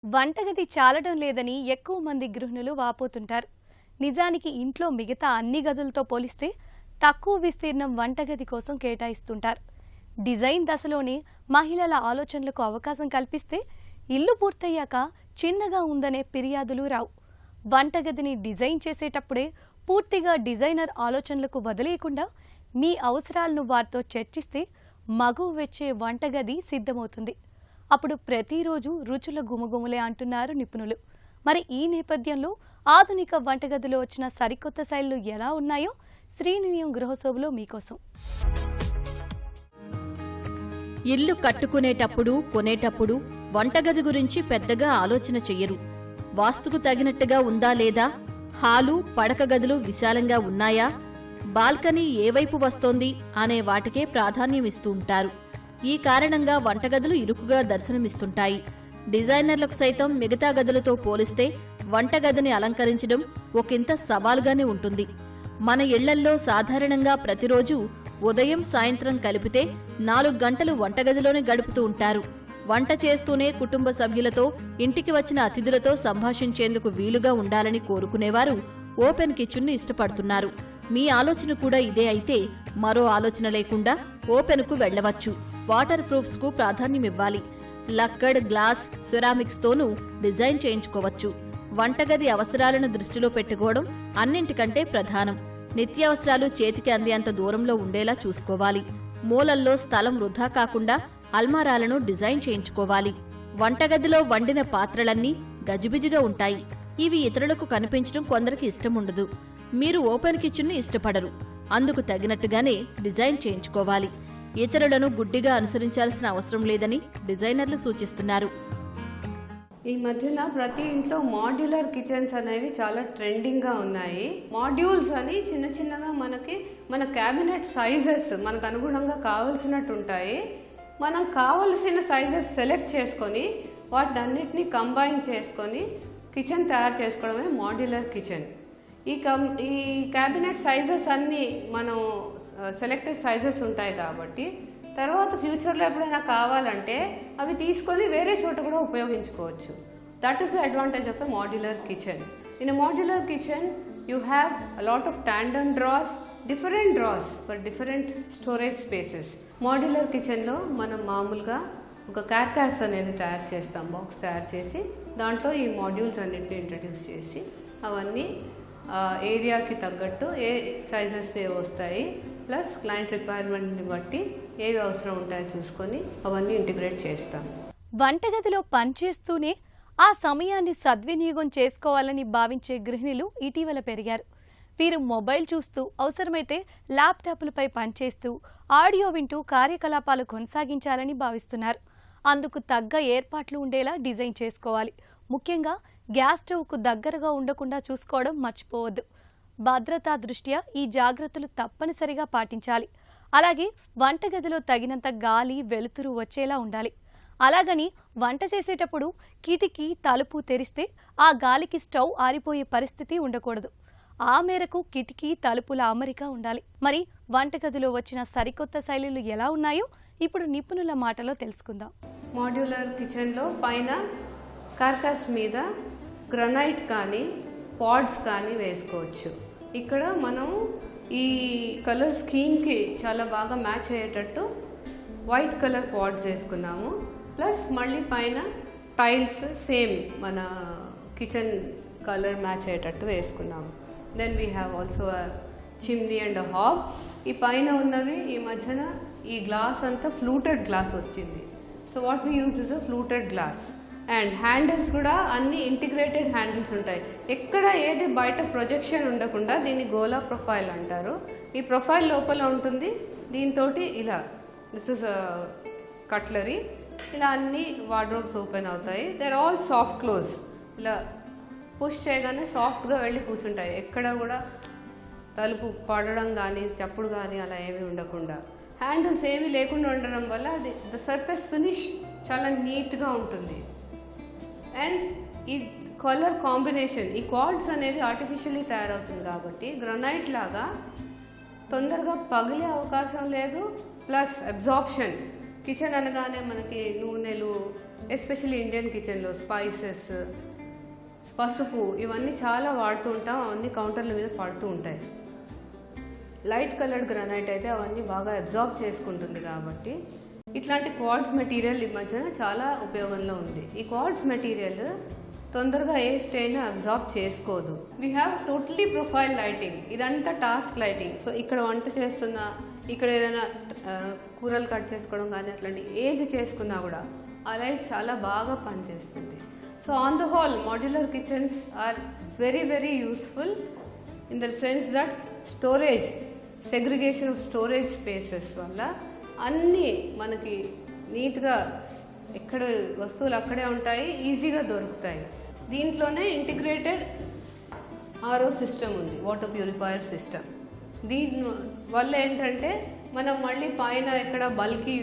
వంటగది చాలడం లేదని ఎక్కువ మంది గృహిణులు వాపోతుంటారు. నిజానికి ఇంట్లో మిగతా అన్ని గదులతో పోలిస్తే తక్కువ విస్తీర్ణం వంటగది కోసం కేటాయిస్తుంటారు. డిజైన్ దశలోనే మహిళల ఆలోచనలకు అవకాశం కల్పిస్తే ఇల్లు పూర్తయ్యాక చిన్నగా ఉందనే ఫిర్యాదులు రావు. వంటగదిని డిజైన్ చేసేటప్పుడే పూర్తిగా డిజైనర్ ఆలోచనలకు వదిలేయకుండా మీ అవసరాలను వారితో చర్చిస్తే మగువ వచ్చే వంటగది సిద్ధమవుతుంది. అప్పుడు ప్రతిరోజు రుచుల గుమగుమలే అంటున్నారు నిపుణులు. మరి ఈ నేపథ్యంలో ఆధునిక వంటగదిలో వచ్చిన సరికొత్త శైలులు ఎలా ఉన్నాయో శ్రీనిలయం గృహశోభలో మీకోసం. ఇల్లు కట్టుకునేటప్పుడు కొనేటప్పుడు వంటగది గురించి పెద్దగా ఆలోచన చెయ్యరు. వాస్తుకు తగినట్టుగా ఉందా లేదా, హాలు పడక గదులు విశాలంగా ఉన్నాయా, బాల్కనీ ఏ వైపు వస్తోంది అనే వాటికే ప్రాధాన్యమిస్తూ ఉంటారు. ఈ కారణంగా వంటగదులు ఇరుకుగా దర్శనమిస్తుంటాయి. డిజైనర్లకు సైతం మిగతా గదులతో పోలిస్తే వంటగదిని అలంకరించడం ఒకంత సవాలుగానే ఉంటుంది. మన ఇళ్లల్లో సాధారణంగా ప్రతిరోజు ఉదయం సాయంత్రం కలిపితే 4 గంటలు వంటగదిలోనే గడుపుతూ ఉంటారు. వంట చేస్తూనే కుటుంబ సభ్యులతో, ఇంటికి వచ్చిన అతిథులతో సంభాషించేందుకు వీలుగా ఉండాలని కోరుకునేవారు ఓపెన్ కిచెన్ను ఇష్టపడుతున్నారు. మీ ఆలోచన కూడా ఇదే అయితే మరో ఆలోచన లేకుండా ఓపెన్కు వెళ్లవచ్చు. వాటర్ ప్రూఫ్స్ కు ప్రాధాన్యమివ్వాలి. లక్కడ్, గ్లాస్, సెరామిక్స్ తోనూ డిజైన్ చేయించుకోవచ్చు. వంటగది అవసరాలను దృష్టిలో పెట్టుకోవడం అన్నింటికంటే ప్రధానం. నిత్యావసరాలు చేతికి అందేంత దూరంలో ఉండేలా చూసుకోవాలి. మూలల్లో స్థలం వృధా కాకుండా అల్మారాలను డిజైన్ చేయించుకోవాలి. వంటగదిలో వండిన పాత్రలన్నీ గజిబిజిగా ఉంటాయి. ఇవి ఇతరులకు కనిపించడం కొందరికి ఇష్టముండదు. మీరు ఓపెన్ కిచెన్ ని ఇష్టపడరు. అందుకు తగినట్టుగానే డిజైన్ చేయించుకోవాలి. ఇతరులను గుడ్డిగా అనుసరించాల్సిన అవసరం లేదని డిజైనర్లు సూచిస్తున్నారు. ఈ మధ్యన ప్రతి ఇంట్లో మాడ్యులర్ కిచెన్స్ అనేవి చాలా ట్రెండింగ్గా ఉన్నాయి. మాడ్యూల్స్ అని చిన్న చిన్నగా మన క్యాబినెట్ సైజెస్ మనకు అనుగుణంగా కావలసినట్టు ఉంటాయి. మనం కావలసిన సైజెస్ సెలెక్ట్ చేసుకొని వాటన్నిటిని కంబైన్ చేసుకొని కిచెన్ తయారు చేసుకోవడమే మాడ్యులర్ కిచెన్. ఈ క్యాబినెట్ సైజెస్ అన్నీ మనం సెలెక్టెడ్ సైజెస్ ఉంటాయి కాబట్టి తర్వాత ఫ్యూచర్లో ఎప్పుడైనా కావాలంటే అవి తీసుకొని వేరే చోట కూడా ఉపయోగించుకోవచ్చు. That is the advantage of a modular kitchen. In a modular kitchen you have a lot of tandem drawers, different drawers for different storage spaces. Modular కిచెన్లో మనం మామూలుగా ఒక కార్కాస్ అనేది తయారు చేస్తాం, బాక్స్ తయారు చేసి దాంట్లో ఈ మాడ్యూల్స్ అన్నింటినీ ఇంట్రడ్యూస్ చేసి అవన్నీ ఏరియాకి తగ్గట్టు ఏ సైజెస్ ఏవి వస్తాయి ప్లస్ క్లయింట్ రిక్వైర్మెంట్ని బట్టి ఏవి అవసరం ఉంటాయో చూసుకొని అవన్నీ ఇంటిగ్రేట్ చేస్తాం. వంటగదిలో పనిచేస్తూనే ఆ సమయాన్ని సద్వినియోగం చేసుకోవాలని భావించే గృహిణులు ఇటీవల పెరిగారు. వీరు మొబైల్ చూస్తూ, అవసరమైతే ల్యాప్టాప్లపై పనిచేస్తూ, ఆడియో వింటూ కార్యకలాపాలు కొనసాగించాలని భావిస్తున్నారు. అందుకు తగ్గ ఏర్పాట్లు ఉండేలా డిజైన్ చేసుకోవాలి. ముఖ్యంగా గ్యాస్ స్టవ్కు దగ్గరగా ఉండకుండా చూసుకోవడం మర్చిపోవద్దు. భద్రతా దృష్ట్యా ఈ జాగ్రత్తలు తప్పనిసరిగా పాటించాలి. అలాగే వంటగదిలో తగినంత గాలి, వెలుతురు వచ్చేలా ఉండాలి. అలాగని వంట చేసేటప్పుడు కిటికీ, తలుపు తెరిస్తే ఆ గాలికి స్టవ్ ఆరిపోయే పరిస్థితి ఉండకూడదు. ఆ మేరకు కిటికీ, తలుపుల అమరిక ఉండాలి. మరి వంటగదిలో వచ్చిన సరికొత్త శైలులు ఎలా ఉన్నాయో ఇప్పుడు నిపుణుల మాటలో తెలుసుకుందాం. మాడ్యులర్ కిచెన్లో పైన కార్కాస్ మీద గ్రనైట్ కానీ పాడ్స్ కానీ వేసుకోవచ్చు. ఇక్కడ మనం ఈ కలర్ స్కీమ్కి చాలా బాగా మ్యాచ్ అయ్యేటట్టు వైట్ కలర్ పాడ్స్ వేసుకున్నాము. ప్లస్ మళ్ళీ పైన టైల్స్ సేమ్ మన కిచెన్ కలర్ మ్యాచ్ అయ్యేటట్టు వేసుకున్నాము. Then we have also chimney and hob. ఈ పైన ఉన్నవి ఈ మధ్యన ఈ గ్లాస్ అంతా ఫ్లూటెడ్ గ్లాస్ వచ్చింది. So what we use is a fluted glass. And handles కూడా అన్ని ఇంటిగ్రేటెడ్ హ్యాండిల్స్ ఉంటాయి. ఎక్కడ ఏది బయట ప్రొజెక్షన్ ఉండకుండా దీన్ని గోలా ప్రొఫైల్ అంటారు. ఈ ప్రొఫైల్ లోపల ఉంటుంది. దీంతో ఇలా దిస్ ఇస్ కట్లరీ, ఇలా అన్ని వార్డ్రోబ్స్ ఓపెన్ అవుతాయి. They are all soft close. ఇలా పుష్ చేయగానే సాఫ్ట్గా వెళ్ళి కూర్చుంటాయి. ఎక్కడ కూడా తలుపు పడడం కానీ చప్పుడు కానీ అలా ఏమీ ఉండకుండా, హ్యాండిల్స్ ఏమీ లేకుండా ఉండడం వల్ల అది ద సర్ఫేస్ ఫినిష్ చాలా నీట్గా ఉంటుంది. అండ్ ఈ కలర్ కాంబినేషన్, ఈ క్వాడ్స్ అనేది ఆర్టిఫిషియల్లీ తయారవుతుంది కాబట్టి గ్రనైట్ లాగా తొందరగా పగిలే అవకాశం లేదు. ప్లస్ అబ్జార్ప్షన్, కిచెన్ అనగానే మనకి నూనెలు, ఎస్పెషల్లీ ఇండియన్ కిచెన్లో స్పైసెస్, పసుపు ఇవన్నీ చాలా వాడుతూ ఉంటాం. అవన్నీ కౌంటర్ల మీద పడుతూ ఉంటాయి. లైట్ కలర్డ్ గ్రానైట్ అయితే అవన్నీ బాగా అబ్జార్బ్ చేసుకుంటుంది కాబట్టి ఇట్లాంటి క్వార్ట్జ్ మెటీరియల్ ఈ మధ్యన చాలా ఉపయోగంలో ఉంది. ఈ క్వార్ట్జ్ మెటీరియల్ తొందరగా ఏ స్టెయిన్ అబ్జార్బ్ చేసుకోదు. We have totally profile lighting. ఇదంతా టాస్క్ లైటింగ్. సో ఇక్కడ వంట చేస్తున్నా, ఇక్కడ ఏదైనా కూరలు కట్ చేసుకోవడం కానీ అట్లాంటి ఏది చేసుకున్నా కూడా ఆ లైట్ చాలా బాగా పనిచేస్తుంది. So on the whole modular kitchens are very very useful in the sense that storage, segregation of storage spaces వల్ల అన్నీ మనకి నీట్గా ఎక్కడ వస్తువులు అక్కడే ఉంటాయి, ఈజీగా దొరుకుతాయి. దీంట్లోనే ఇంటిగ్రేటెడ్ ఆర్ఓ సిస్టమ్ ఉంది, వాటర్ ప్యూరిఫైయర్ సిస్టమ్. దీని వల్ల ఏంటంటే మనం మళ్ళీ పైన ఎక్కడ బల్కీ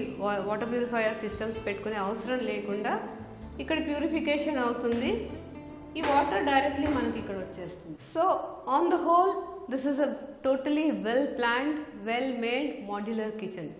వాటర్ ప్యూరిఫైయర్ సిస్టమ్స్ పెట్టుకునే అవసరం లేకుండా ఇక్కడ ప్యూరిఫికేషన్ అవుతుంది. ఈ వాటర్ డైరెక్ట్లీ మనకి ఇక్కడ వచ్చేస్తుంది. So on the whole this is a totally well planned, well made modular kitchen.